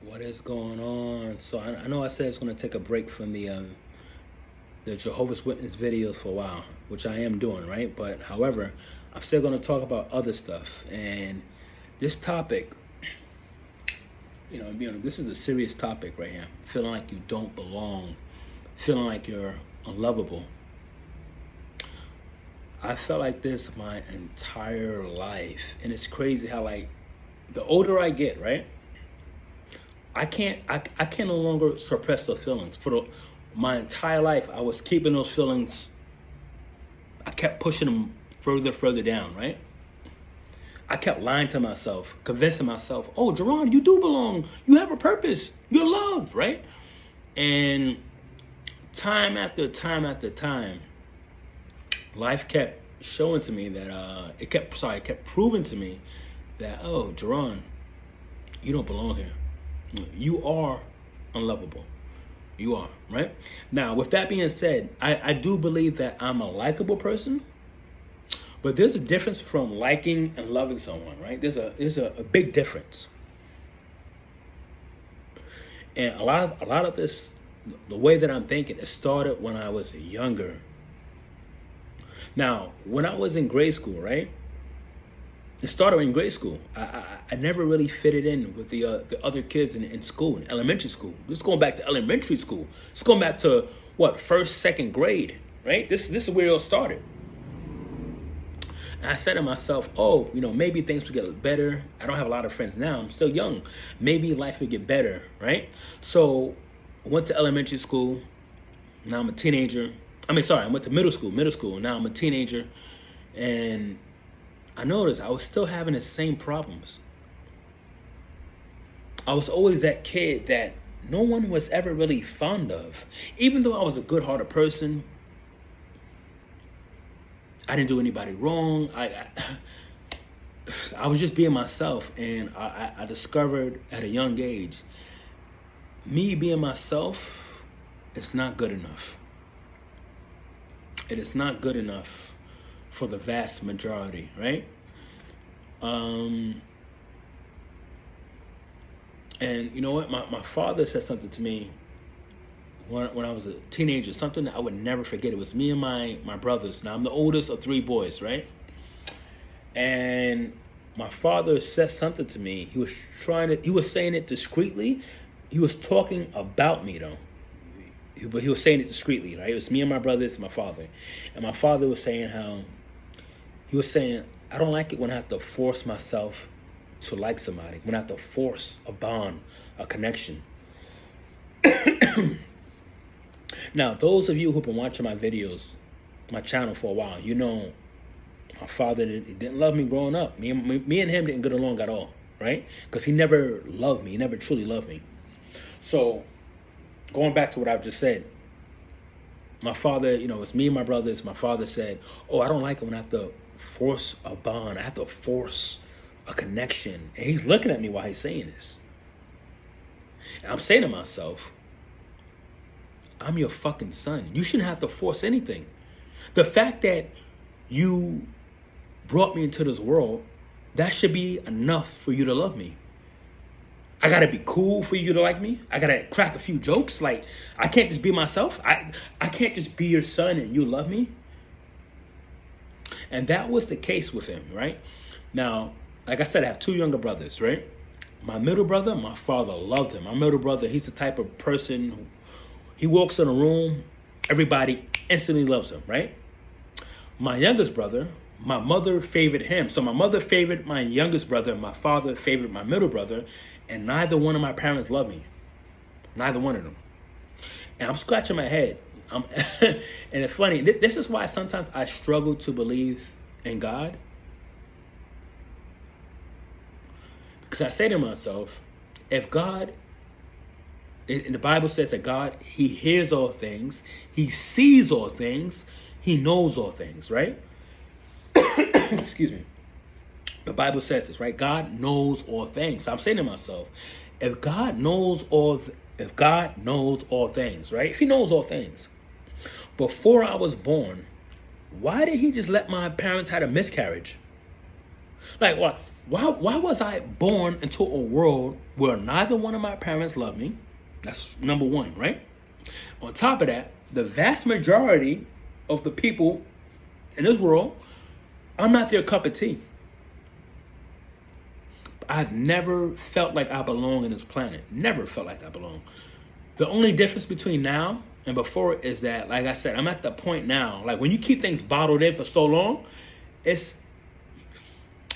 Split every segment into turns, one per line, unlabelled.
What is going on? So I know I said it's going to take a break from the Jehovah's Witness videos for a while, which I am doing, right? But however, I'm still going to talk about other stuff. And this topic, this is a serious topic right here. Feeling like you don't belong, feeling like you're unlovable. I felt like this my entire life, and it's crazy how like the older I get, right? I can no longer suppress those feelings. My entire life, I was keeping those feelings. I kept pushing them further down, right? I kept lying to myself, convincing myself, oh, Jerron, you do belong. You have a purpose. You're loved, right? And time after time, life kept showing to me that, it kept proving to me that, oh, Jerron, you don't belong here. You are unlovable. You are, right? Now, with that being said, I do believe that I'm a likable person, but there's a difference from liking and loving someone, right? There's a big difference. And a lot of this, the way that I'm thinking, it started when I was younger. Now, when I was in grade school, right? It started in grade school. I never really fitted in with the other kids in school, in elementary school. This is going back to elementary school. It's going back to what, first, second grade, right? This is where it all started. And I said to myself, oh, maybe things would get better. I don't have a lot of friends now. I'm still young. Maybe life would get better, right? So I went to elementary school. Now I'm a teenager. I went to middle school. Now I'm a teenager. And I noticed I was still having the same problems. I was always that kid that no one was ever really fond of. Even though I was a good-hearted person, I didn't do anybody wrong. I was just being myself, and I discovered at a young age, me being myself is not good enough. It is not good enough for the vast majority, right? And you know what? My father said something to me when I was a teenager, something that I would never forget. It was me and my brothers. Now, I'm the oldest of 3 boys, right? And my father said something to me. He was saying it discreetly. He was talking about me, though. But he was saying it discreetly, right? It was me and my brothers and my father. And my father was saying I don't like it when I have to force myself to like somebody, when I have to force a bond, a connection. Now, those of you who've been watching my videos, my channel for a while, my father didn't love me growing up. Me and him didn't get along at all, right? Because he never loved me. He never truly loved me. So, going back to what I've just said, my father, it's me and my brothers. My father said, oh, I don't like it when I have to force a bond. I have to force a connection. And he's looking at me while he's saying this. And I'm saying to myself, I'm your fucking son. You shouldn't have to force anything. The fact that you brought me into this world, that should be enough for you to love me. I gotta be cool for you to like me. I gotta crack a few jokes. Like, I can't just be myself. I can't just be your son and you love me. And that was the case with him, right? Now, like I said, I have 2 younger brothers, right? My middle brother, my father loved him. My middle brother, he's the type of person who, he walks in a room, everybody instantly loves him, right? My youngest brother, my mother favored him. So my mother favored my youngest brother, my father favored my middle brother, and neither one of my parents loved me. Neither one of them. And I'm scratching my head. And it's funny. This is why sometimes I struggle to believe in God. Because I say to myself, if God, and the Bible says that God, he hears all things, he sees all things, he knows all things, right? Excuse me. The Bible says this, right? God knows all things. So I'm saying to myself, if God knows all things, right? If he knows all things, before I was born, why did he just let my parents have a miscarriage? Like, why was I born into a world where neither one of my parents loved me? That's number one, right? On top of that, the vast majority of the people in this world, I'm not their cup of tea. I've never felt like I belong in this planet. Never felt like I belong. The only difference between now and before is that, like I said, I'm at the point now, like when you keep things bottled in for so long, it's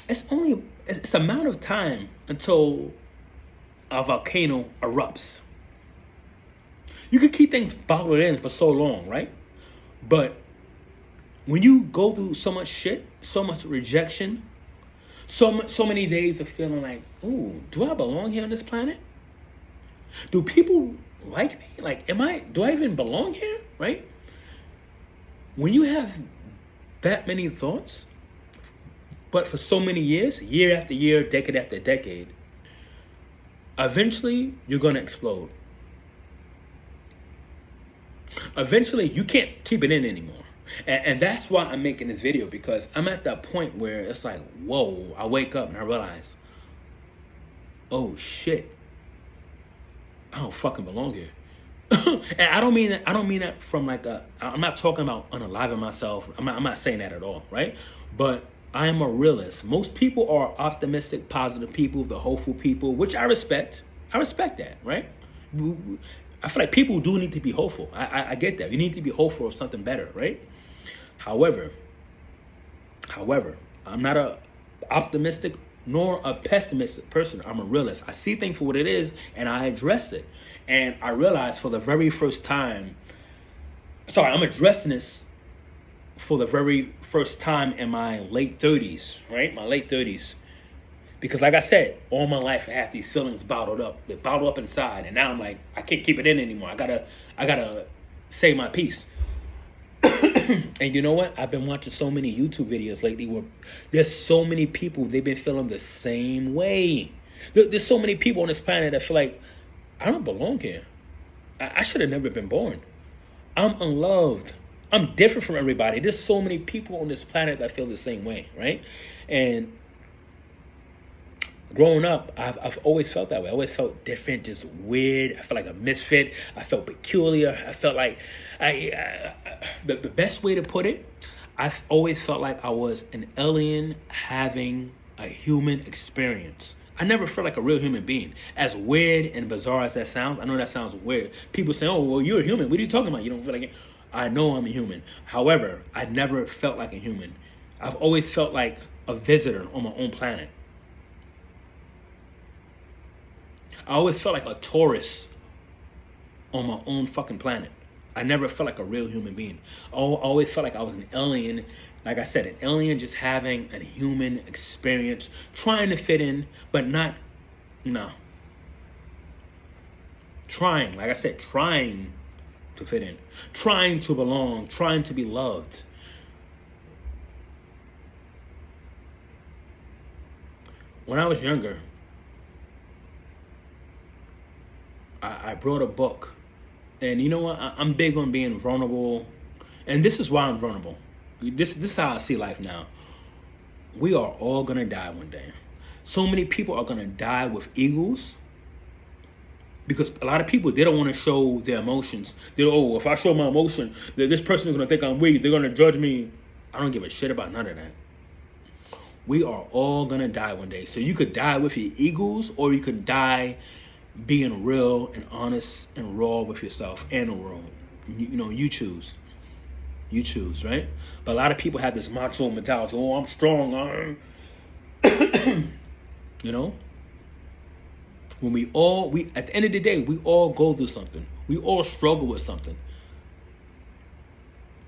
a amount of time until a volcano erupts. You can keep things bottled in for so long, right? But when you go through so much shit, so much rejection, so many days of feeling like, ooh, do I belong here on this planet? Do people like me? Like, do I even belong here? Right? When you have that many thoughts, but for so many years, year after year, decade after decade, eventually you're going to explode. Eventually you can't keep it in anymore. And that's why I'm making this video, because I'm at that point where it's like, whoa, I wake up and I realize, oh shit, I don't fucking belong here. And I don't mean that from like I'm not talking about unaliving myself. I'm not saying that at all, right? But I am a realist. Most people are optimistic, positive people, the hopeful people, which I respect. I respect that, right? I feel like people do need to be hopeful. I get that. You need to be hopeful of something better, right? However, I'm not a optimistic nor a pessimistic person. I'm a realist. I see things for what it is and I address it. And I realized for the very first time, I'm addressing this for the very first time in my late 30s, right? My late 30s. Because like I said, all my life I have these feelings bottled up. They're bottled up inside. And now I'm like, I can't keep it in anymore. I gotta say my piece. And you know what? I've been watching so many YouTube videos lately where there's so many people, they've been feeling the same way. There's so many people on this planet that feel like, I don't belong here. I should have never been born. I'm unloved. I'm different from everybody. There's so many people on this planet that feel the same way, right? And growing up, I've always felt that way. I always felt different, just weird. I felt like a misfit. I felt peculiar. I felt like the best way to put it, I've always felt like I was an alien having a human experience. I never felt like a real human being. As weird and bizarre as that sounds, I know that sounds weird. People say, oh, well, you're a human. What are you talking about? You don't feel like it. I know I'm a human. However, I never felt like a human. I've always felt like a visitor on my own planet. I always felt like a tourist on my own fucking planet. I never felt like a real human being. I always felt like I was an alien. Like I said, an alien just having a human experience, trying to fit in, but not, no. Trying, like I said, trying to fit in, trying to belong, trying to be loved. When I was younger, I brought a book. And you know what? I'm big on being vulnerable. And this is why I'm vulnerable. This is how I see life now. We are all going to die one day. So many people are going to die with egos. Because a lot of people, they don't want to show their emotions. If I show my emotion, this person is going to think I'm weak. They're going to judge me. I don't give a shit about none of that. We are all going to die one day. So you could die with your egos, or you could die being real and honest and raw with yourself and the world. You choose. You choose, right? But a lot of people have this macho mentality. Oh, I'm strong. When we at the end of the day, we all go through something. We all struggle with something.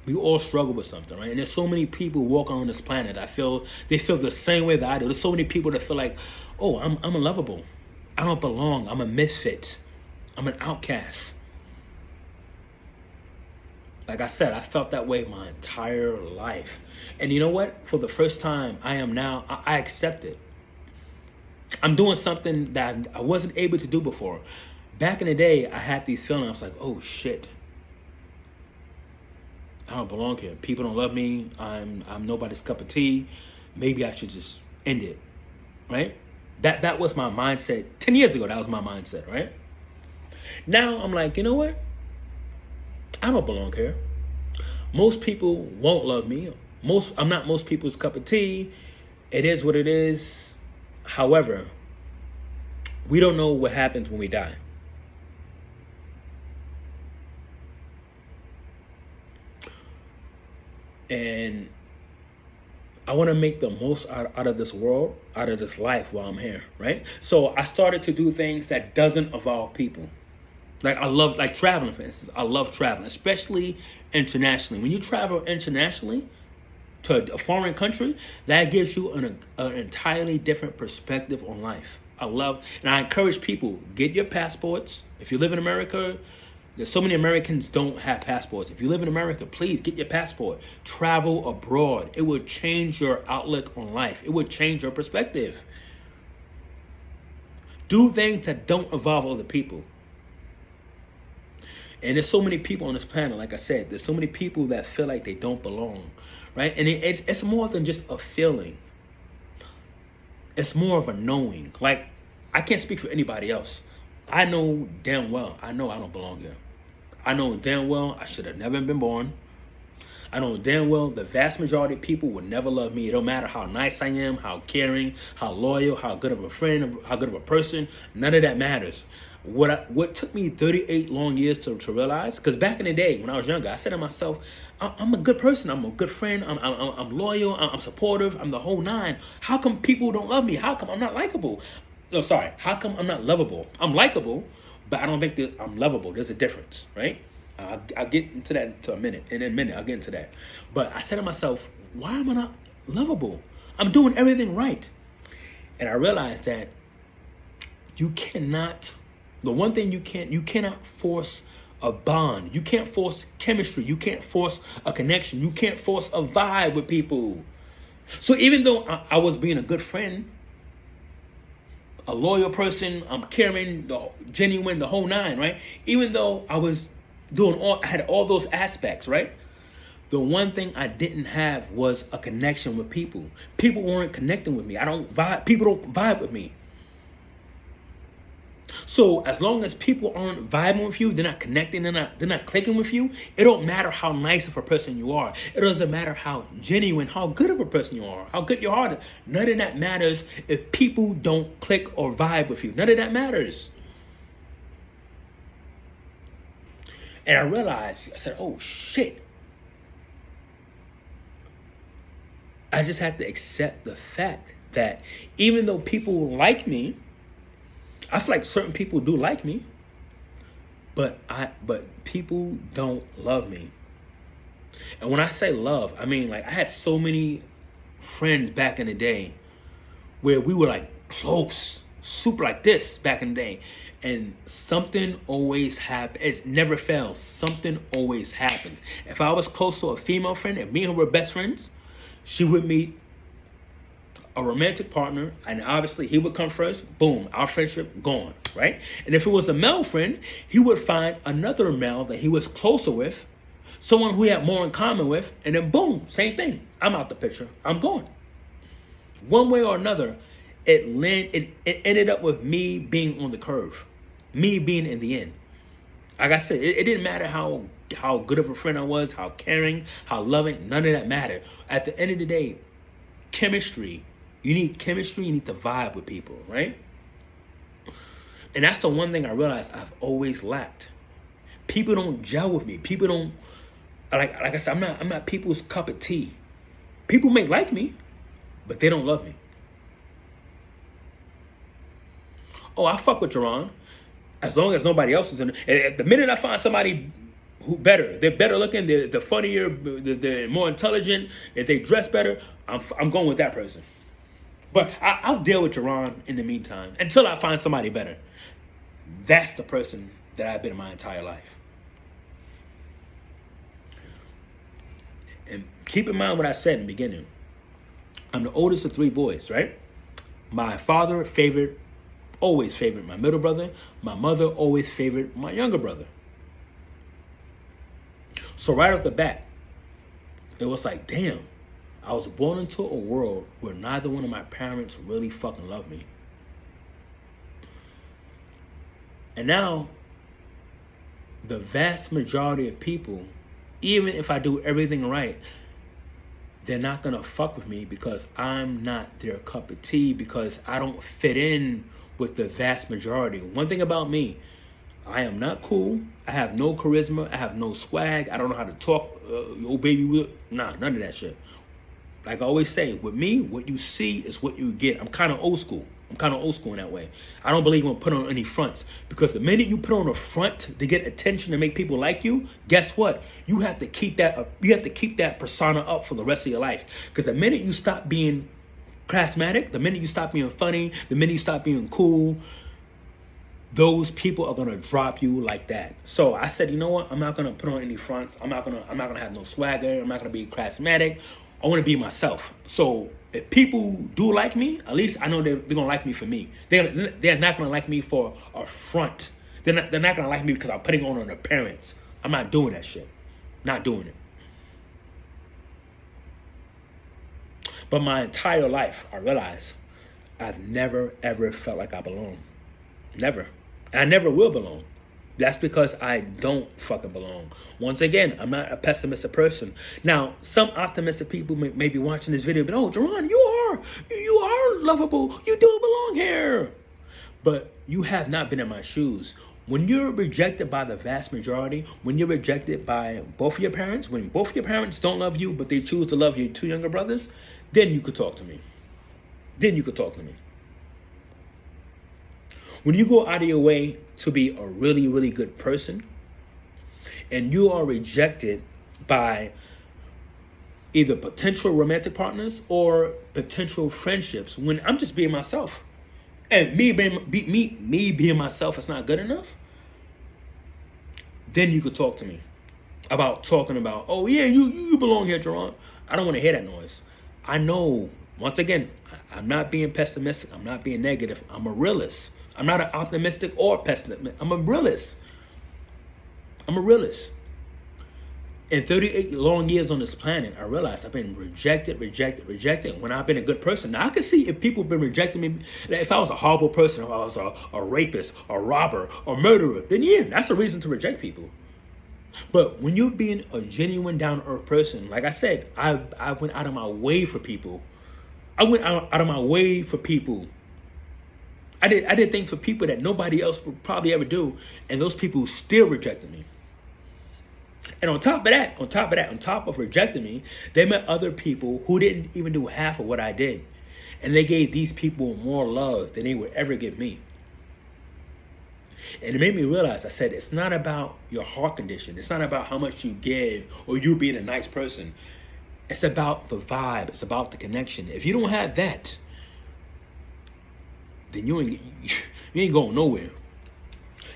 We all struggle with something, right? And there's so many people walking on this planet. They feel the same way that I do. There's so many people that feel like, oh, I'm unlovable. I don't belong. I'm a misfit. I'm an outcast. Like I said, I felt that way my entire life. And you know what? For the first time, I accept it. I'm doing something that I wasn't able to do before. Back in the day, I had these feelings. I was like, oh shit, I don't belong here. People don't love me. I'm nobody's cup of tea. Maybe I should just ended, right? That was my mindset 10 years ago. That was my mindset, right? Now I'm like, you know what? I don't belong here. Most people won't love me. I'm not most people's cup of tea. It is what it is. However, we don't know what happens when we die. And I want to make the most out of this world, out of this life while I'm here, right? So I started to do things that doesn't involve people. Like I love, like traveling, for instance. I love traveling, especially internationally. When you travel internationally to a foreign country, that gives you an entirely different perspective on life. And I encourage people, get your passports. If you live in America, there's so many Americans don't have passports. If you live in America, please get your passport. Travel abroad. It will change your outlook on life. It will change your perspective. Do things that don't involve other people. And there's so many people on this planet, like I said, there's so many people that feel like they don't belong, right? And it's more than just a feeling. It's more of a knowing. Like, I can't speak for anybody else. I know damn well, I know I don't belong here. I know damn well I should have never been born. I know damn well the vast majority of people will never love me. It don't matter how nice I am, how caring, how loyal, how good of a friend, how good of a person. None of that matters. What took me 38 long years to realize, because back in the day when I was younger, I said to myself, I'm a good person, I'm a good friend, I'm loyal, I'm supportive, I'm the whole nine. How come people don't love me? How come I'm not likable? No, sorry. How come I'm not lovable? I'm likable, but I don't think that I'm lovable. There's a difference, right? I'll get into that in a minute. I'll get into that. But I said to myself, why am I not lovable? I'm doing everything right. And I realized that the one thing you cannot force a bond. You can't force chemistry. You can't force a connection. You can't force a vibe with people. So even though I was being a good friend, a loyal person, I'm caring, genuine, the whole nine, right? Even though I was I had all those aspects, right? The one thing I didn't have was a connection with people. People weren't connecting with me. People don't vibe with me. So as long as people aren't vibing with you, they're not connecting, they're not clicking with you, it don't matter how nice of a person you are. It doesn't matter how genuine, how good of a person you are, how good your heart is. None of that matters if people don't click or vibe with you. None of that matters. And I realized, I said, oh shit. I just had to accept the fact that even though people like me, I feel like certain people do like me, but people don't love me. And when I say love, I mean, like, I had so many friends back in the day where we were like close, super like this back in the day. And something always happens. It never fails. Something always happens. If I was close to a female friend, if me and her were best friends, she would meet a romantic partner, and obviously he would come first. Boom, our friendship gone, right? And if it was a male friend, he would find another male that he was closer with, someone who he had more in common with, and then boom, same thing. I'm out the picture. I'm gone. One way or another, it ended up with me being on the curve, me being in the end. Like I said, it didn't matter how good of a friend I was, how caring, how loving. None of that mattered. At the end of the day, chemistry. You need chemistry. You need to vibe with people, right? And that's the one thing I realized I've always lacked. People don't gel with me. People don't, like I said, I'm not people's cup of tea. People may like me, but they don't love me. Oh, I fuck with Jerron, as long as nobody else is in it. The minute I find somebody they're better looking, they're funnier, they're more intelligent, if they dress better, I'm going with that person. But I'll deal with Jerron in the meantime until I find somebody better. That's the person that I've been my entire life. And keep in mind what I said in the beginning. I'm the oldest of 3 boys, right? My father always favored my middle brother. My mother always favored my younger brother. So right off the bat, it was like, damn, I was born into a world where neither one of my parents really fucking loved me. And now, the vast majority of people, even if I do everything right, they're not gonna fuck with me because I'm not their cup of tea, because I don't fit in with the vast majority. One thing about me, I am not cool. I have no charisma. I have no swag. I don't know how to talk. Yo, baby, nah, none of that shit. Like I always say, with me, what you see is what you get. I'm kind of old school. I'm kind of old school in that way. I don't believe in putting on any fronts, because the minute you put on a front to get attention, to make people like you, guess what? You have to keep that up. You have to keep that persona up for the rest of your life. Because the minute you stop being charismatic, the minute you stop being funny, the minute you stop being cool, those people are gonna drop you like that. So I said, you know what? I'm not gonna put on any fronts. I'm not gonna have no swagger. I'm not gonna be charismatic. I want to be myself. So if people do like me, at least I know they're gonna like me for me. They're not gonna like me for a front. They're not gonna like me because I'm putting on an appearance. I'm not doing that shit. Not doing it. But my entire life, I realized I've never ever felt like I belong. Never. And I never will belong. That's because I don't fucking belong. Once again, I'm not a pessimistic person. Now, some optimistic people may be watching this video, but oh, Jerron, you are lovable. You do belong here. But you have not been in my shoes. When you're rejected by the vast majority, when you're rejected by both of your parents, when both of your parents don't love you, but they choose to love your two younger brothers, then you could talk to me. Then you could talk to me. When you go out of your way to be a really, really good person, and you are rejected by either potential romantic partners or potential friendships, when I'm just being myself, and me being myself is not good enough, then you could talk to me about talking about, oh yeah, you belong here, Jerron. I don't want to hear that noise. I know, once again, I'm not being pessimistic. I'm not being negative. I'm a realist. I'm not an optimistic or pessimistic. I'm a realist. I'm a realist. In 38 long years on this planet, I realized I've been rejected. When I've been a good person. Now, I can see if people have been rejecting me, if I was a horrible person, if I was a rapist, a robber, a murderer, then yeah, that's a reason to reject people. But when you're being a genuine, down-to-earth person, like I said, I went out of my way for people. I went out of my way for people. I did things for people that nobody else would probably ever do, and those people still rejected me. And on top of rejecting me, they met other people who didn't even do half of what I did. And they gave these people more love than they would ever give me. And it made me realize, I said, it's not about your heart condition. It's not about how much you give or you being a nice person. It's about the vibe. It's about the connection. If you don't have that, then you ain't going nowhere.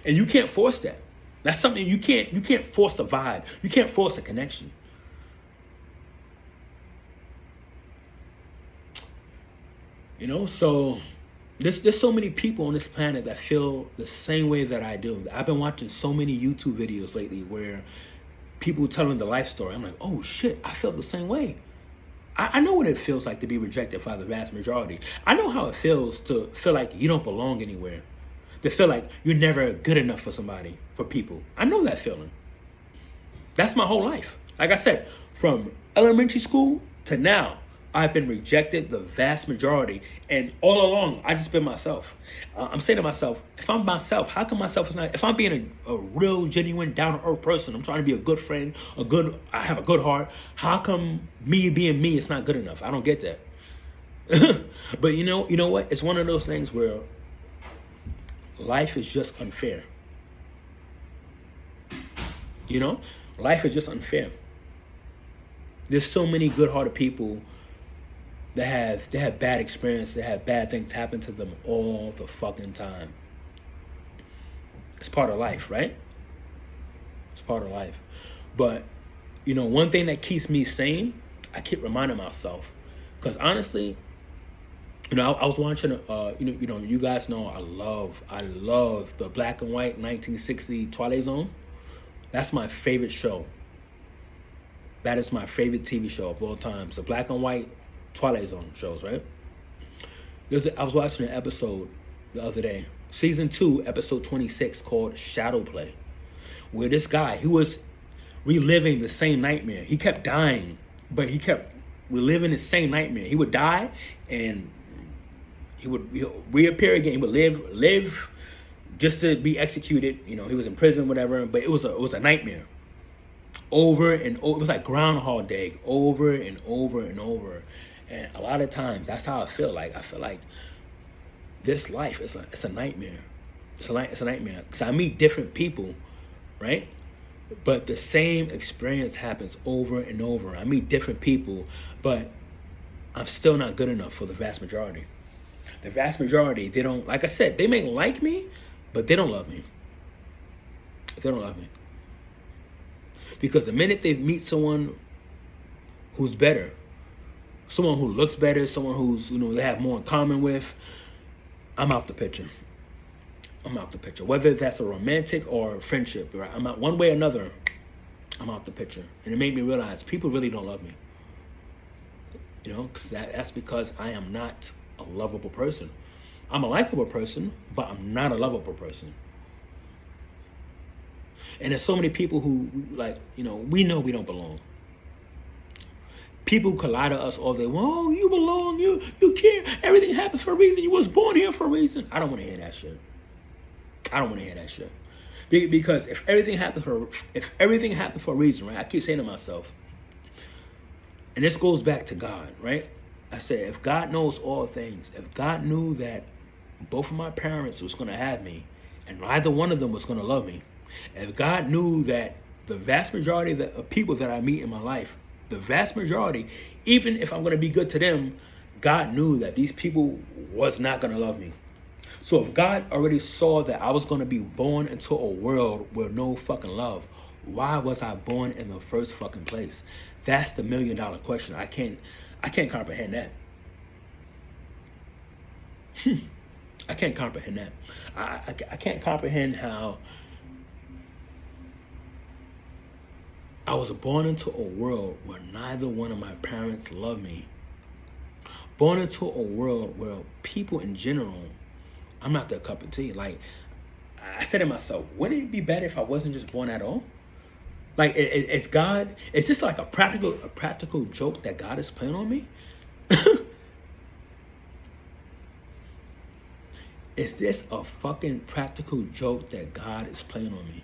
And you can't force that. That's something you can't force a vibe. You can't force a connection. You know, so there's so many people on this planet that feel the same way that I do. I've been watching so many YouTube videos lately where people telling the life story. I'm like, oh shit, I felt the same way. I know what it feels like to be rejected by the vast majority. I know how it feels to feel like you don't belong anywhere. To feel like you're never good enough for somebody, for people. I know that feeling. That's my whole life. Like I said, from elementary school to now, I've been rejected the vast majority. And all along, I just been myself. I'm saying to myself, if I'm myself, how come myself is not, if I'm being a real, genuine, down-to-earth person, I'm trying to be a good friend, I have a good heart, how come me being me is not good enough? I don't get that. But you know what? It's one of those things where life is just unfair. You know? Life is just unfair. There's so many good-hearted people that have bad experience, that have bad things happen to them all the fucking time. It's part of life, right? It's part of life. But, you know, one thing that keeps me sane, I keep reminding myself. Because honestly, you know, I was watching, you guys know I love the black and white 1960 Twilight Zone. That's my favorite show. That is my favorite TV show of all time. The black and white Twilight Zone shows, right? I was watching an episode the other day, season 2, episode 26, called Shadow Play, where this guy, he was reliving the same nightmare. He kept dying, but he kept reliving the same nightmare. He would die, and he would reappear again. He would live just to be executed. You know, he was in prison, whatever. But it was a nightmare, over and over. It was like Groundhog Day, over and over and over. And a lot of times, that's how I feel like. I feel like this life is a nightmare. It's a nightmare. Because I meet different people, right? But the same experience happens over and over. I meet different people, but I'm still not good enough for the vast majority. The vast majority, they don't, like I said, they may like me, but they don't love me. They don't love me. Because the minute they meet someone who's better, someone who looks better, someone who's, you know, they have more in common with, I'm out the picture. I'm out the picture. Whether that's a romantic or a friendship, right? I'm out one way or another. I'm out the picture. And it made me realize people really don't love me. You know, because that's because I am not a lovable person. I'm a likable person, but I'm not a lovable person. And there's so many people who, like, you know we don't belong. People could lie to us all day. Oh, you belong. You care. Everything happens for a reason. You was born here for a reason. I don't want to hear that shit. I don't want to hear that shit. Because if everything happens for a reason, right? I keep saying to myself, and this goes back to God, right? I said, if God knows all things, if God knew that both of my parents was going to have me, and neither one of them was going to love me, if God knew that the vast majority of people that I meet in my life, the vast majority, even if I'm going to be good to them, God knew that these people was not going to love me. So if God already saw that I was going to be born into a world with no fucking love, why was I born in the first fucking place? That's the $1 million question. I can't comprehend that. I can't comprehend that. I can't comprehend how I was born into a world where neither one of my parents loved me. Born into a world where people in general, I'm not their cup of tea. Like, I said to myself, wouldn't it be better if I wasn't just born at all? Like, is God, is this like a practical joke that God is playing on me? Is this a fucking practical joke that God is playing on me?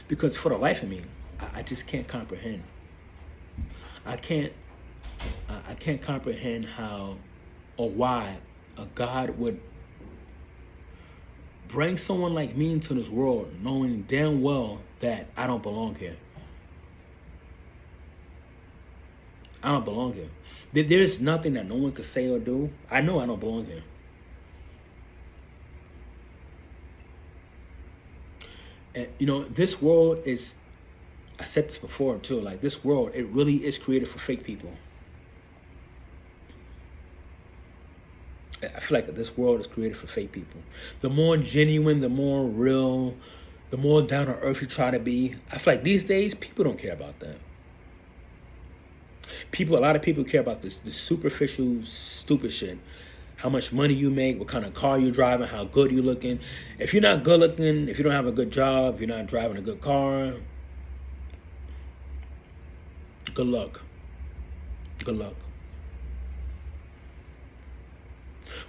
Because for the life of me, I just can't comprehend. I can't comprehend how or why a God would bring someone like me into this world knowing damn well that I don't belong here. I don't belong here. There's nothing that no one could say or do. I know I don't belong here. And, you know, this world is, I said this before too, like this world, it really is created for fake people. I feel like this world is created for fake people. The more genuine, the more real, the more down to earth you try to be. I feel like these days, people don't care about that. A lot of people care about this superficial, stupid shit. How much money you make, what kind of car you're driving, how good you're looking. If you're not good looking, if you don't have a good job, if you're not driving a good car, good luck. Good luck.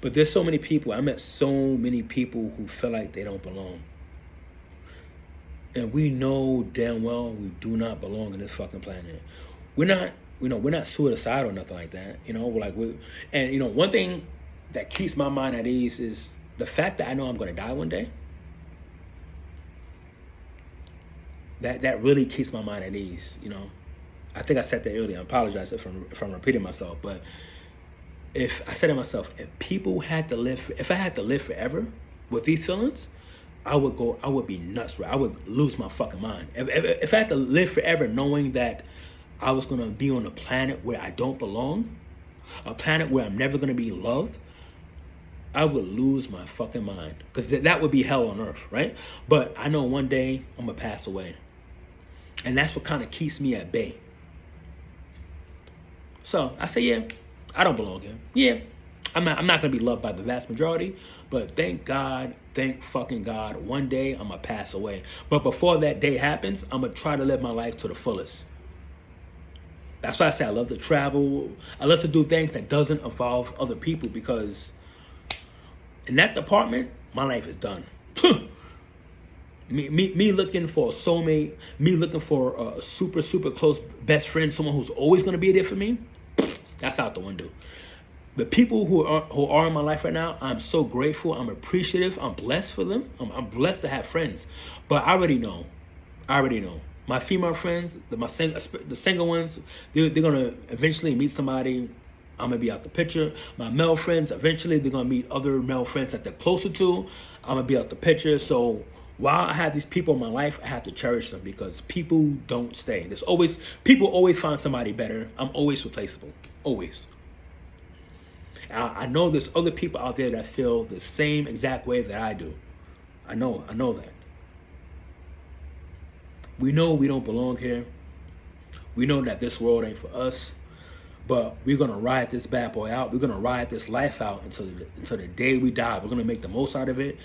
But there's so many people, I met so many people who feel like they don't belong. And we know damn well we do not belong on this fucking planet. We're not suicidal or nothing like that. You know, and you know, one thing that keeps my mind at ease is the fact that I know I'm going to die one day. That really keeps my mind at ease. You know, I think I said that earlier. I apologize if I'm repeating myself, but if I said to myself, if I had to live forever with these feelings, I would be nuts, right? I would lose my fucking mind. If I had to live forever knowing that I was going to be on a planet where I don't belong, a planet where I'm never going to be loved, I would lose my fucking mind. Because that would be hell on earth, right? But I know one day I'm going to pass away. And that's what kind of keeps me at bay. So I say, yeah, I don't belong here. Yeah, I'm not gonna be loved by the vast majority, but thank God, thank fucking God, one day I'm gonna pass away. But before that day happens, I'm gonna try to live my life to the fullest. That's why I say I love to travel. I love to do things that doesn't involve other people, because in that department, my life is done. Me looking for a soulmate, me looking for a super, super close best friend, someone who's always gonna be there for me, that's out the window. The people who are in my life right now, I'm so grateful, I'm appreciative, I'm blessed for them. I'm blessed to have friends. But I already know. My female friends, the single ones, they're gonna eventually meet somebody. I'm gonna be out the picture. My male friends, eventually they're gonna meet other male friends that they're closer to. I'm gonna be out the picture. So while I have these people in my life, I have to cherish them, because people don't stay. People always find somebody better. I'm always replaceable, always. I know there's other people out there that feel the same exact way that I do. I know that. We know we don't belong here. We know that this world ain't for us. But we're gonna ride this bad boy out. We're gonna ride this life out until the day we die. We're gonna make the most out of it,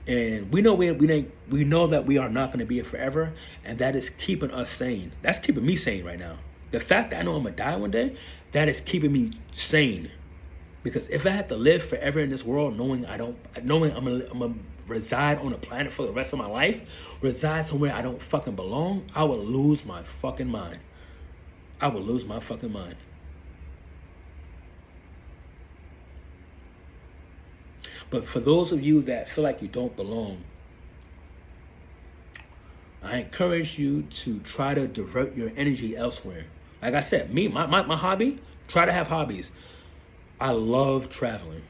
and we know we know that we are not gonna be here forever, and that is keeping us sane. That's keeping me sane right now. The fact that I know I'm gonna die one day, that is keeping me sane. Because if I had to live forever in this world, knowing I'm gonna reside on a planet for the rest of my life, reside somewhere I don't fucking belong, I would lose my fucking mind. I would lose my fucking mind. But for those of you that feel like you don't belong, I encourage you to try to divert your energy elsewhere. Like I said, my hobby, try to have hobbies. I love traveling.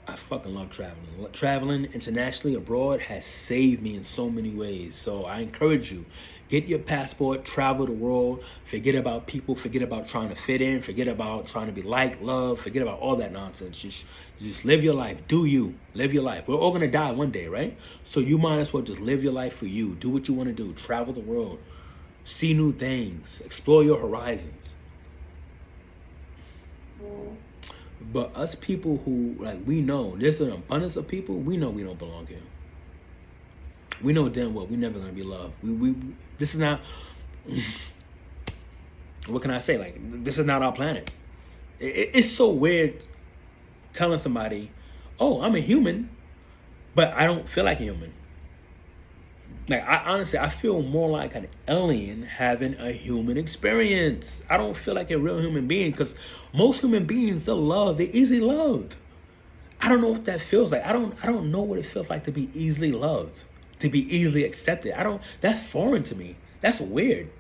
I fucking love traveling. Traveling internationally abroad has saved me in so many ways. So I encourage you, get your passport, travel the world, forget about people, forget about trying to fit in, forget about trying to be liked, loved, forget about all that nonsense. Just live your life. Do you. Live your life. We're all gonna die one day, right? So you might as well just live your life for you. Do what you want to do. Travel the world. See new things. Explore your horizons. But us people who, like, we know there's an abundance of people, we know we don't belong here. We know damn well we're never gonna be loved. This is not, what can I say? Like, this is not our planet. It's so weird telling somebody, oh, I'm a human, but I don't feel like a human. Like, I feel more like an alien having a human experience. I don't feel like a real human being, because most human beings, they're easily loved. I don't know what that feels like. I don't know what it feels like to be easily loved, to be easily accepted. That's foreign to me. That's weird.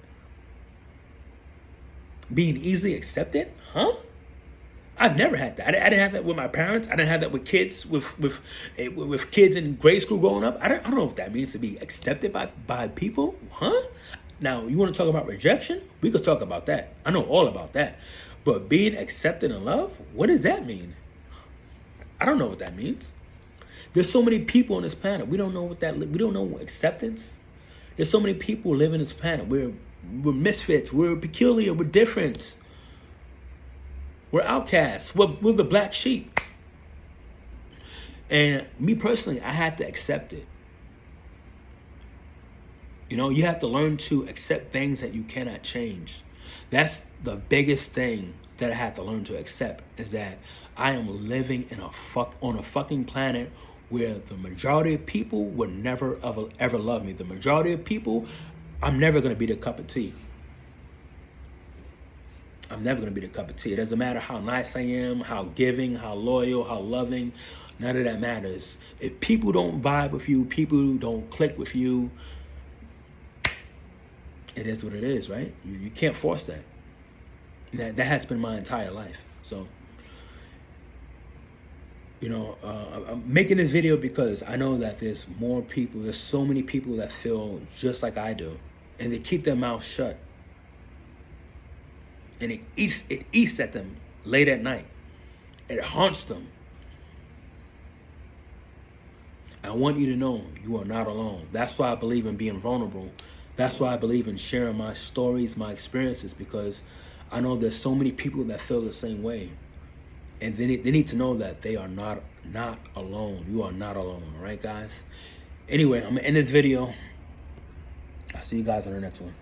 Being easily accepted? Huh? I've never had that. I didn't have that with my parents. I didn't have that with kids, with kids in grade school growing up. I don't know what that means to be accepted by people. Huh? Now, you want to talk about rejection? We could talk about that. I know all about that. But being accepted and loved, what does that mean? I don't know what that means. There's so many people on this planet. We don't know we don't know acceptance. There's so many people living on this planet. We're misfits. We're peculiar. We're different. We're outcasts. We're the black sheep. And me personally, I had to accept it. You know, you have to learn to accept things that you cannot change. That's the biggest thing that I had to learn to accept, is that I am living on a fucking planet where the majority of people would never ever love me. The majority of people, I'm never going to be their cup of tea. I'm never going to be the cup of tea. It doesn't matter how nice I am, how giving, how loyal, how loving. None of that matters. If people don't vibe with you, people don't click with you, it is what it is, right? You can't force that. That has been my entire life. So, you know, I'm making this video because I know that there's more people. There's so many people that feel just like I do, and they keep their mouths shut. And it eats at them late at night. It haunts them. I want you to know you are not alone. That's why I believe in being vulnerable. That's why I believe in sharing my stories, my experiences, because I know there's so many people that feel the same way. And they need to know that they are not alone. You are not alone, all right, guys? Anyway, I'm going to end this video. I'll see you guys on the next one.